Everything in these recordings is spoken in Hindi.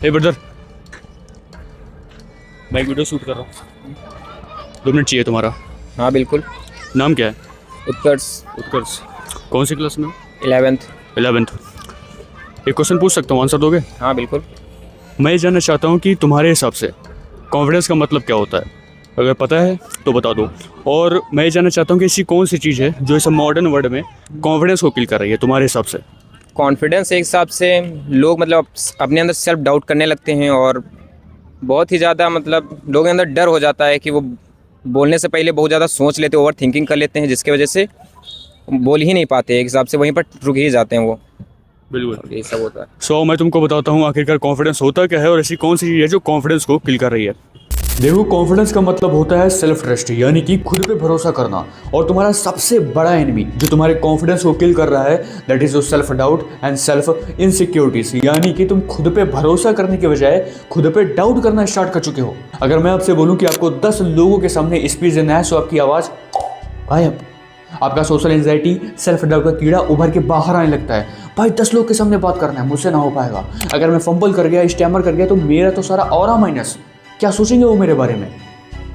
हे ब्रदर, मैं एक वीडियो शूट कर रहा हूँ, 2 मिनट चाहिए तुम्हारा। हाँ बिल्कुल। नाम क्या है? उत्कर्ष। उत्कर्ष। कौन सी क्लास में हो? 11th। 11th। एक क्वेश्चन पूछ सकता हूँ, आंसर दोगे? हाँ बिल्कुल। मैं ये जानना चाहता हूँ कि तुम्हारे हिसाब से कॉन्फिडेंस का मतलब क्या होता है? अगर पता है तो बता दो। और मैं ये जानना चाहता हूँ कि ऐसी कौन सी चीज़ है जो इस मॉडर्न वर्ल्ड में कॉन्फिडेंस को किल कर रही है तुम्हारे हिसाब से? कॉन्फिडेंस एक हिसाब से लोग मतलब अपने अंदर सेल्फ डाउट करने लगते हैं और बहुत ही ज़्यादा मतलब लोगों के अंदर डर हो जाता है कि वो बोलने से पहले बहुत ज़्यादा सोच लेते हैं, ओवर थिंकिंग कर लेते हैं, जिसकी वजह से बोल ही नहीं पाते। एक हिसाब से वहीं पर रुक ही जाते हैं वो। बिल्कुल। ये सब होता है। सो मैं तुमको बताता हूँ आखिरकार कॉन्फिडेंस होता क्या है और ऐसी कौन सी चीज़ है जो कॉन्फिडेंस को किल कर रही है। देखो, कॉन्फिडेंस का मतलब होता है सेल्फ ट्रस्ट, यानी कि खुद पे भरोसा करना। और तुम्हारा सबसे बड़ा एनिमी जो तुम्हारे कॉन्फिडेंस को किल कर रहा है, that is your self doubt and self insecurities, यानी कि तुम खुद पे भरोसा करने के बजाय खुद पे डाउट करना स्टार्ट कर चुके हो। अगर मैं आपसे बोलूं कि आपको 10 लोगों के सामने स्पीच देना है तो आपकी आवाज़ गायब। आपका सोशल एंजाइटी, सेल्फ डाउट का कीड़ा उभर के बाहर आने लगता है। भाई 10 लोग के सामने बात करना है, मुझसे ना हो पाएगा। अगर मैं फंबल कर गया, स्टैमर कर गया तो मेरा तो सारा ऑरा माइनस, क्या सोचेंगे वो मेरे बारे में।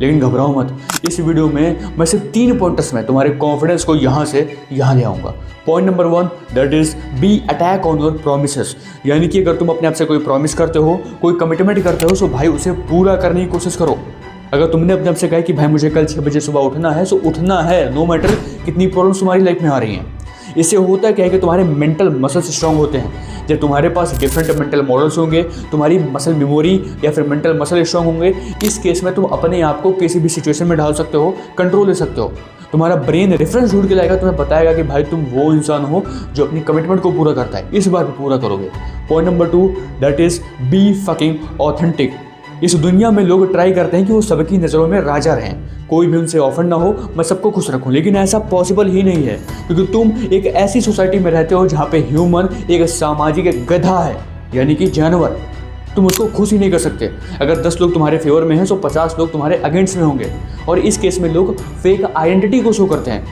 लेकिन घबराओ मत, इस वीडियो में मैं सिर्फ 3 पॉइंटर्स में तुम्हारे कॉन्फिडेंस को यहाँ से यहाँ ले आऊँगा। Point number 1, that is B attack on your promises, यानी कि अगर तुम अपने आप से कोई प्रॉमिस करते हो, कोई कमिटमेंट करते हो, तो भाई उसे पूरा करने की कोशिश करो। अगर तुमने अपने आप से कहा कि भाई मुझे कल 6 बजे सुबह उठना है, तो उठना है, नो मैटर कितनी प्रॉब्लम्स तुम्हारी लाइफ में आ रही हैं। इससे होता क्या है कि तुम्हारे मेंटल मसल्स स्ट्रांग होते हैं। जब तुम्हारे पास डिफरेंट मेंटल मॉडल्स होंगे, तुम्हारी मसल मेमोरी या फिर मेंटल मसल स्ट्रांग होंगे, इस केस में तुम अपने आप को किसी भी सिचुएशन में डाल सकते हो, कंट्रोल ले सकते हो। तुम्हारा ब्रेन रेफरेंस ढूंढ के लाएगा, तुम्हें बताएगा कि भाई तुम वो इंसान हो जो अपनी कमिटमेंट को पूरा करता है, इस बार भी पूरा करोगे। Point number 2, that is be fucking authentic. इस दुनिया में लोग ट्राई करते हैं कि वो सबकी नज़रों में राजा रहें, कोई भी उनसे ऑफर ना हो, मैं सबको खुश रखूं, लेकिन ऐसा पॉसिबल ही नहीं है, क्योंकि तुम एक ऐसी सोसाइटी में रहते हो जहाँ पे ह्यूमन एक सामाजिक गधा है, यानी कि जानवर। तुम उसको खुश ही नहीं कर सकते। अगर 10 लोग तुम्हारे फेवर में हैं तो 50 लोग तुम्हारे अगेंस्ट में होंगे। और इस केस में लोग फेक आइडेंटिटी को शो करते हैं,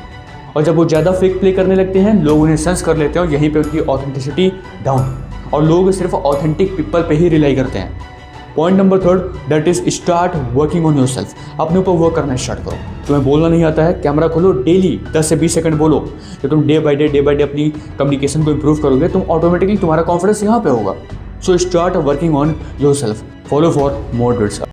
और जब वो ज़्यादा फेक प्ले करने लगते हैं, लोग उन्हें सेंस कर लेते हैं और यहीं पर उनकी ऑथेंटिसिटी डाउन, और लोग सिर्फ ऑथेंटिक पीपल पे ही रिलाई करते हैं। Point number 3, that is start working on yourself. अपने ऊपर वर्क करना स्टार्ट करो। तुम्हें बोलना नहीं आता है, कैमरा खोलो, डेली 10 से 20 सेकंड बोलो। जब तुम डे बाय डे अपनी कम्युनिकेशन को इंप्रूव करोगे, तुम ऑटोमेटिकली तुम्हारा कॉन्फिडेंस यहाँ पे होगा। So start working on yourself. Follow for more